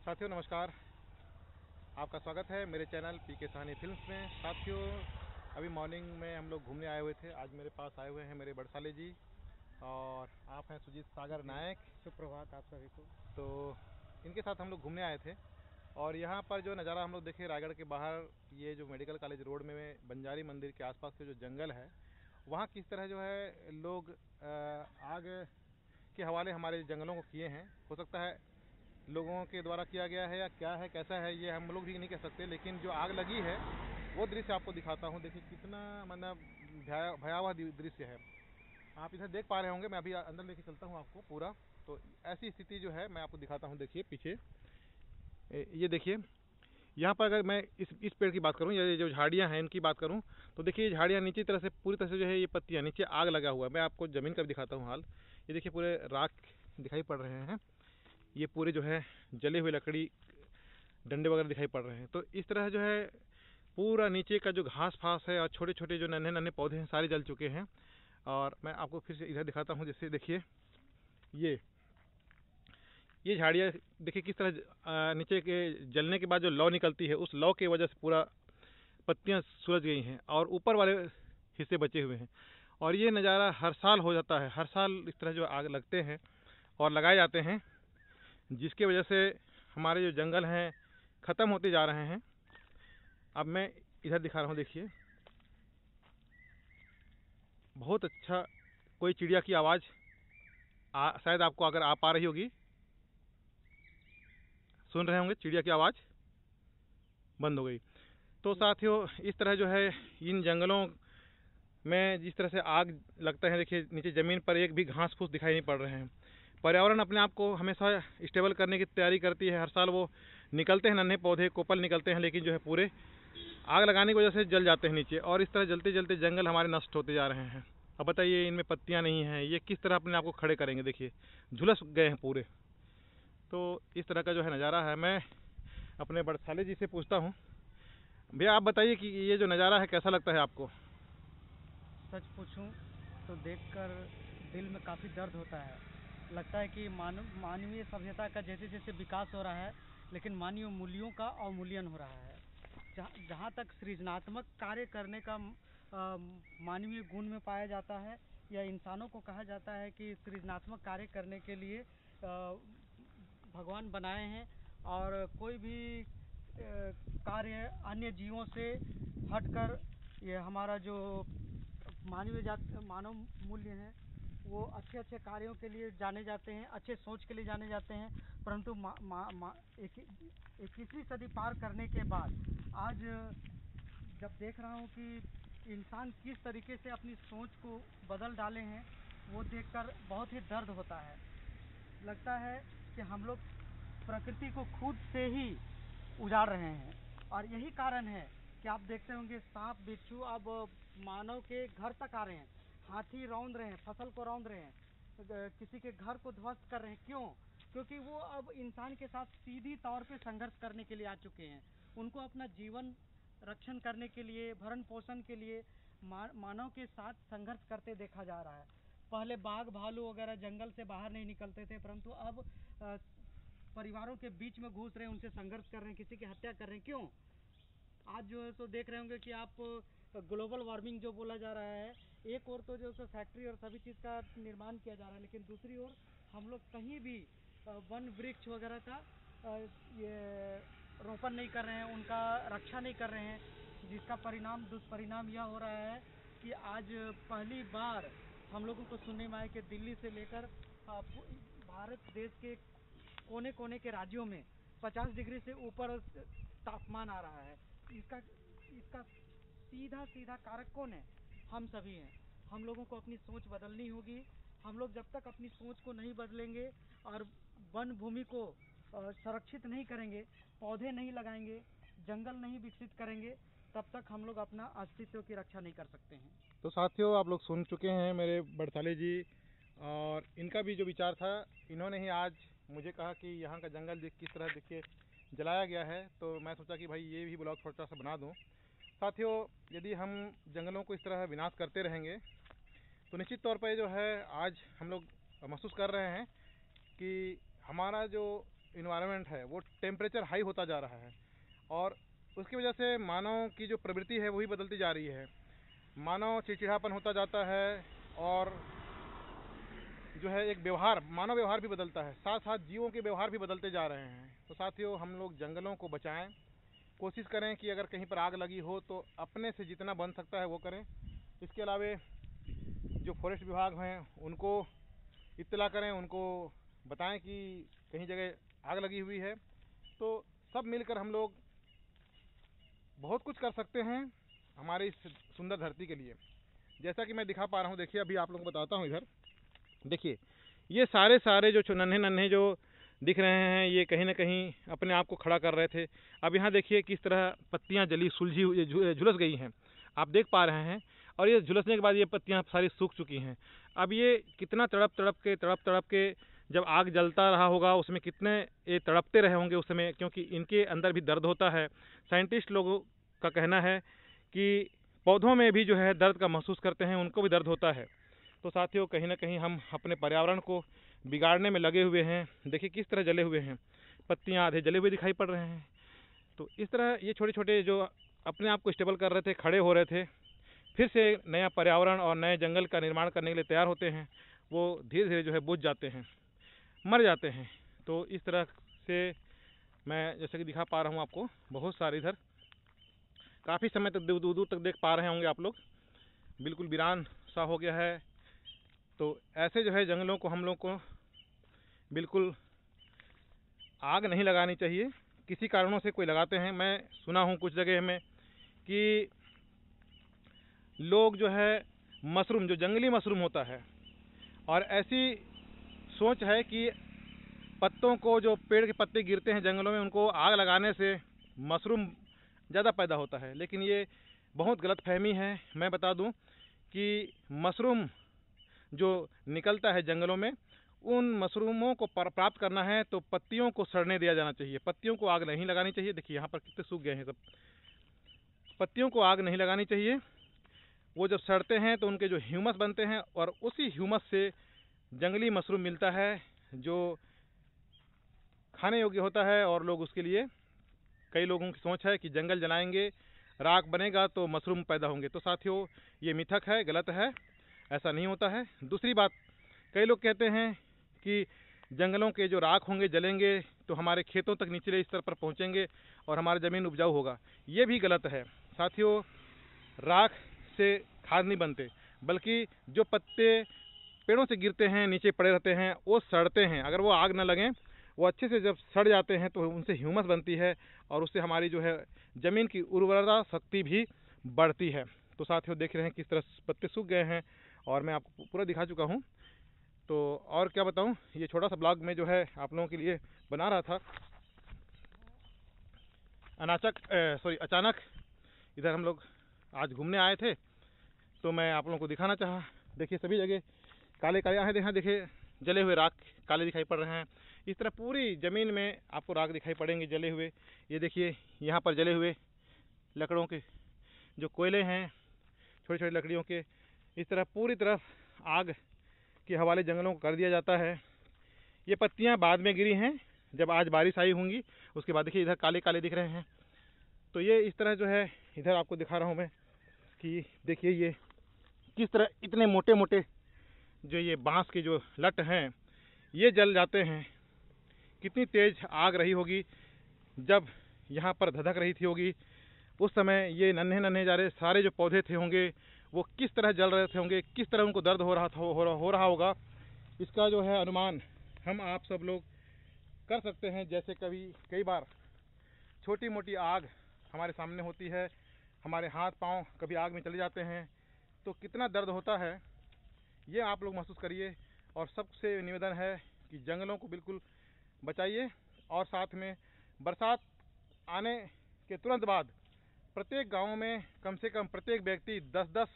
साथियों नमस्कार। आपका स्वागत है मेरे चैनल पीके साहनी फिल्म्स में। साथियों अभी मॉर्निंग में हम लोग घूमने आए हुए थे। आज मेरे पास आए हुए हैं मेरे बड़साले जी और आप हैं सुजीत सागर नायक। सुप्रभात आप सभी को। तो इनके साथ हम लोग घूमने आए थे और यहाँ पर जो नज़ारा हम लोग देखे रायगढ़ के बाहर, ये जो मेडिकल कॉलेज रोड में बंजारी मंदिर के आसपास के जो जंगल है, वहाँ किस तरह जो है लोग आग के हवाले हमारे जंगलों को किए हैं। हो सकता है लोगों के द्वारा किया गया है या क्या है कैसा है ये हम लोग भी नहीं कह सकते, लेकिन जो आग लगी है वो दृश्य आपको दिखाता हूँ। देखिए कितना मतलब भयावह दृश्य है। आप इधर देख पा रहे होंगे, मैं अभी अंदर लेके चलता हूँ आपको पूरा। तो ऐसी स्थिति जो है मैं आपको दिखाता हूँ। देखिए पीछे ये देखिए, यहाँ पर अगर मैं इस पेड़ की बात करूँ, ये जो झाड़ियाँ हैं इनकी बात करूँ, तो देखिए ये झाड़ियाँ नीचे तरह से पूरी तरह से जो है ये पत्तियाँ नीचे आग लगा हुआ है। मैं आपको ज़मीन का भी दिखाता हूँ हाल। ये देखिए पूरे राख दिखाई पड़ रहे हैं, ये पूरे जो है जले हुए लकड़ी डंडे वगैरह दिखाई पड़ रहे हैं। तो इस तरह जो है पूरा नीचे का जो घास फास है और छोटे छोटे जो नन्हे नन्हे पौधे हैं सारे जल चुके हैं। और मैं आपको फिर से इधर दिखाता हूँ। जैसे देखिए ये झाड़ियाँ देखिए किस तरह नीचे के जलने के बाद जो लौ निकलती है, उस लौ की वजह से पूरा पत्तियाँ सुलझ गई हैं और ऊपर वाले हिस्से बचे हुए हैं। और ये नज़ारा हर साल हो जाता है। हर साल इस तरह जो आग लगते हैं और लगाए जाते हैं, जिसकी वजह से हमारे जो जंगल हैं ख़त्म होते जा रहे हैं। अब मैं इधर दिखा रहा हूँ, देखिए बहुत अच्छा कोई चिड़िया की आवाज़ शायद आपको अगर आ पा रही होगी, सुन रहे होंगे, चिड़िया की आवाज़ बंद हो गई। तो साथियों इस तरह जो है इन जंगलों में जिस तरह से आग लगता है, देखिए नीचे ज़मीन पर एक भी घास फूस दिखाई नहीं पड़ रहे हैं। पर्यावरण अपने आप को हमेशा स्टेबल करने की तैयारी करती है। हर साल वो निकलते हैं नन्हे पौधे कोपल निकलते हैं, लेकिन जो है पूरे आग लगाने की वजह से जल जाते हैं नीचे। और इस तरह जलते जलते जंगल हमारे नष्ट होते जा रहे हैं। अब बताइए इनमें पत्तियां नहीं हैं, ये किस तरह अपने आप को खड़े करेंगे। देखिए झुलस गए हैं पूरे। तो इस तरह का जो है नज़ारा है। मैं अपने बड़साले जी से पूछता हूँ, भैया आप बताइए कि ये जो नज़ारा है कैसा लगता है आपको। सच पूछूं तो देखकर दिल में काफ़ी दर्द होता है। लगता है कि मानवीय सभ्यता का जैसे जैसे विकास हो रहा है, लेकिन मानवीय मूल्यों का अवमूल्यन हो रहा है। जहाँ तक सृजनात्मक कार्य करने का मानवीय गुण में पाया जाता है, या इंसानों को कहा जाता है कि सृजनात्मक कार्य करने के लिए भगवान बनाए हैं, और कोई भी कार्य अन्य जीवों से हटकर ये हमारा जो मानव मूल्य हैं वो अच्छे अच्छे कार्यों के लिए जाने जाते हैं, अच्छे सोच के लिए जाने जाते हैं। परंतु 21वीं सदी पार करने के बाद आज जब देख रहा हूँ कि इंसान किस तरीके से अपनी सोच को बदल डाले हैं, वो देखकर बहुत ही दर्द होता है। लगता है कि हम लोग प्रकृति को खुद से ही उजाड़ रहे हैं। और यही कारण है कि आप देखते होंगे सांप बिच्छू अब मानव के घर तक आ रहे हैं, हाथी रौंद रहे हैं, फसल को रौंद रहे हैं, किसी के घर को ध्वस्त कर रहे हैं। क्यों? क्योंकि वो अब इंसान के साथ सीधी तौर पे संघर्ष करने के लिए आ चुके हैं। उनको अपना जीवन रक्षण करने के लिए, भरण पोषण के लिए मानव के साथ संघर्ष करते देखा जा रहा है। पहले बाघ भालू वगैरह जंगल से बाहर नहीं निकलते थे, परंतु अब परिवारों के बीच में घुस रहे हैं, उनसे संघर्ष कर रहे हैं, किसी की हत्या कर रहे हैं। क्यों? आज जो है सो देख रहे होंगे कि आप ग्लोबल वार्मिंग जो बोला जा रहा है, एक ओर तो जो सो फैक्ट्री और सभी चीज़ का निर्माण किया जा रहा है, लेकिन दूसरी ओर हम लोग कहीं भी वन वृक्ष वगैरह का ये रोपण नहीं कर रहे हैं, उनका रक्षा नहीं कर रहे हैं, जिसका परिणाम दुष्परिणाम यह हो रहा है कि आज पहली बार हम लोगों को सुनने में आया कि दिल्ली से लेकर भारत देश के कोने कोने के राज्यों में 50 डिग्री से ऊपर तापमान आ रहा है। इसका इसका सीधा सीधा कारक कौन है? हम सभी हैं। हम लोगों को अपनी सोच बदलनी होगी। हम लोग जब तक अपनी सोच को नहीं बदलेंगे और वन भूमि को संरक्षित नहीं करेंगे, पौधे नहीं लगाएंगे, जंगल नहीं विकसित करेंगे, तब तक हम लोग अपना अस्तित्व की रक्षा नहीं कर सकते हैं। तो साथियों आप लोग सुन चुके हैं मेरे बड़साले जी, और इनका भी जो विचार था, इन्होंने ही आज मुझे कहा कि यहाँ का जंगल किस तरह देखिए जलाया गया है। तो मैं सोचा कि भाई ये भी ब्लॉग छोटा सा बना दूँ। साथियों यदि हम जंगलों को इस तरह विनाश करते रहेंगे तो निश्चित तौर पर जो है आज हम लोग महसूस कर रहे हैं कि हमारा जो इन्वायरमेंट है वो टेम्परेचर हाई होता जा रहा है, और उसकी वजह से मानव की जो प्रवृत्ति है वही बदलती जा रही है। मानव चिड़चिड़ापन होता जाता है, और जो है एक व्यवहार, मानव व्यवहार भी बदलता है, साथ साथ जीवों के व्यवहार भी बदलते जा रहे हैं। तो साथियों, हम लोग जंगलों को बचाएं, कोशिश करें कि अगर कहीं पर आग लगी हो तो अपने से जितना बन सकता है वो करें। इसके अलावे जो फॉरेस्ट विभाग हैं उनको इत्तला करें, उनको बताएं कि कहीं जगह आग लगी हुई है। तो सब मिलकर हम लोग बहुत कुछ कर सकते हैं हमारी इस सुंदर धरती के लिए। जैसा कि मैं दिखा पा रहा हूँ, देखिए अभी आप लोगों को बताता हूँ। इधर देखिए, ये सारे जो नन्हे नन्हे जो दिख रहे हैं, ये कहीं ना कहीं अपने आप को खड़ा कर रहे थे। अब यहाँ देखिए किस तरह पत्तियाँ जली सुलझी हुई झुलस गई हैं, आप देख पा रहे हैं। और ये झुलसने के बाद ये पत्तियाँ सारी सूख चुकी हैं। अब ये कितना तड़प तड़प के जब आग जलता रहा होगा उसमें कितने ये तड़पते रहे होंगे उस समय, क्योंकि इनके अंदर भी दर्द होता है। साइंटिस्ट लोगों का कहना है कि पौधों में भी जो है दर्द का महसूस करते हैं, उनको भी दर्द होता है। तो साथियों, कहीं ना कहीं हम अपने पर्यावरण को बिगाड़ने में लगे हुए हैं। देखिए किस तरह जले हुए हैं, पत्तियां आधे जले हुए दिखाई पड़ रहे हैं। तो इस तरह ये छोटे छोटे जो अपने आप को स्टेबल कर रहे थे, खड़े हो रहे थे, फिर से नया पर्यावरण और नए जंगल का निर्माण करने के लिए तैयार होते हैं, वो धीरे धीरे जो है बुझ जाते हैं, मर जाते हैं। तो इस तरह से मैं जैसे कि दिखा पा रहा हूँ आपको, बहुत सारे इधर काफ़ी समय तक दूर दूर तक देख पा रहे होंगे आप लोग, बिल्कुल वीरान सा हो गया है। तो ऐसे जो है जंगलों को हम लोग को बिल्कुल आग नहीं लगानी चाहिए। किसी कारणों से कोई लगाते हैं, मैं सुना हूँ कुछ जगह में कि लोग जो है मशरूम, जो जंगली मशरूम होता है, और ऐसी सोच है कि पत्तों को, जो पेड़ के पत्ते गिरते हैं जंगलों में, उनको आग लगाने से मशरूम ज़्यादा पैदा होता है। लेकिन ये बहुत गलत फहमी है। मैं बता दूं कि मशरूम जो निकलता है जंगलों में, उन मशरूमों को प्राप्त करना है तो पत्तियों को सड़ने दिया जाना चाहिए, पत्तियों को आग नहीं लगानी चाहिए। देखिए यहाँ पर कितने सूख गए हैं सब, पत्तियों को आग नहीं लगानी चाहिए। वो जब सड़ते हैं तो उनके जो ह्यूमस बनते हैं, और उसी ह्यूमस से जंगली मशरूम मिलता है जो खाने योग्य होता है। और लोग उसके लिए, कई लोगों की सोच है कि जंगल जलाएंगे, राख बनेगा तो मशरूम पैदा होंगे। तो साथियों, ये मिथक है, गलत है, ऐसा नहीं होता है। दूसरी बात, कई लोग कहते हैं कि जंगलों के जो राख होंगे, जलेंगे तो हमारे खेतों तक निचले स्तर पर पहुंचेंगे और हमारी ज़मीन उपजाऊ होगा। ये भी गलत है साथियों। राख से खाद नहीं बनते, बल्कि जो पत्ते पेड़ों से गिरते हैं, नीचे पड़े रहते हैं, वो सड़ते हैं। अगर वो आग न लगें, वो अच्छे से जब सड़ जाते हैं तो उनसे ह्यूमस बनती है, और उससे हमारी जो है ज़मीन की उर्वरता शक्ति भी बढ़ती है। तो साथियों, देख रहे हैं किस तरह पत्ते सूख गए हैं, और मैं आपको पूरा दिखा चुका हूँ। तो और क्या बताऊँ, ये छोटा सा ब्लॉग में जो है आप लोगों के लिए बना रहा था। अचानक इधर हम लोग आज घूमने आए थे, तो मैं आप लोगों को दिखाना चाहा। देखिए सभी जगह काले काले हैं, देखिए जले हुए राख काले दिखाई पड़ रहे हैं। इस तरह पूरी ज़मीन में आपको राख दिखाई पड़ेंगे जले हुए। ये देखिए यहाँ पर जले हुए लकड़ों के जो कोयले हैं, छोटी छोटी लकड़ियों के, इस तरह पूरी तरफ आग के हवाले जंगलों को कर दिया जाता है। ये पत्तियाँ बाद में गिरी हैं, जब आज बारिश आई होंगी, उसके बाद देखिए इधर काले काले दिख रहे हैं। तो ये इस तरह जो है इधर आपको दिखा रहा हूँ मैं कि देखिए ये किस तरह इतने मोटे मोटे जो ये बांस के जो लट हैं, ये जल जाते हैं। कितनी तेज़ आग रही होगी जब यहाँ पर धधक रही थी होगी, उस समय ये नन्हे नन्हे जा रहे सारे जो पौधे थे होंगे, वो किस तरह जल रहे थे होंगे, किस तरह उनको दर्द हो रहा होगा। इसका जो है अनुमान हम आप सब लोग कर सकते हैं। जैसे कई बार छोटी मोटी आग हमारे सामने होती है, हमारे हाथ पांव कभी आग में चले जाते हैं, तो कितना दर्द होता है ये आप लोग महसूस करिए। और सबसे निवेदन है कि जंगलों को बिल्कुल बचाइए, और साथ में बरसात आने के तुरंत बाद प्रत्येक गांव में कम से कम प्रत्येक व्यक्ति 10-10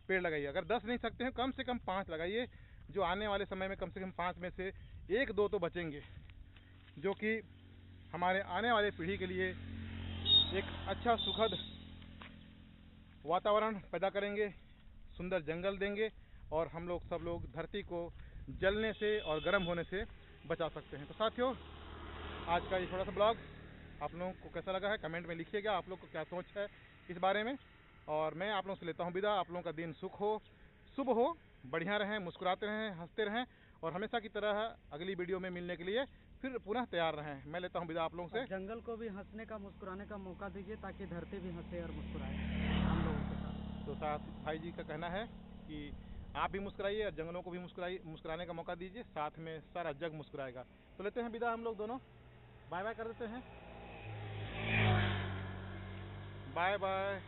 पेड़ लगाइए। अगर 10 नहीं सकते हैं, कम से कम 5 लगाइए, जो आने वाले समय में कम से कम 5 में से 1-2 तो बचेंगे, जो कि हमारे आने वाले पीढ़ी के लिए एक अच्छा सुखद वातावरण पैदा करेंगे, सुंदर जंगल देंगे, और हम लोग सब लोग धरती को जलने से और गर्म होने से बचा सकते हैं। तो साथियों, आज का ये छोटा सा ब्लॉग आप लोगों को कैसा लगा है कमेंट में लिखिएगा, आप लोग को क्या सोच है इस बारे में। और मैं आप लोगों से लेता हूँ विदा। आप लोगों का दिन सुख हो, शुभ हो, बढ़िया रहें, मुस्कुराते रहें, हंसते रहें और हमेशा की तरह अगली वीडियो में मिलने के लिए फिर पुनः तैयार रहें। मैं लेता हूँ विदा आप लोगों से। जंगल को भी हंसने का, मुस्कुराने का मौका दीजिए ताकि धरती भी हंसे और मुस्कुराए हम लोगों के साथ। तो साथ भाई जी का कहना है कि आप भी मुस्कुराइए और जंगलों को भी मुस्कुराने का मौका दीजिए, साथ में सारा जग मुस्कुराएगा। तो लेते हैं विदा हम लोग दोनों, बाय बाय कर देते हैं, बाय बाय।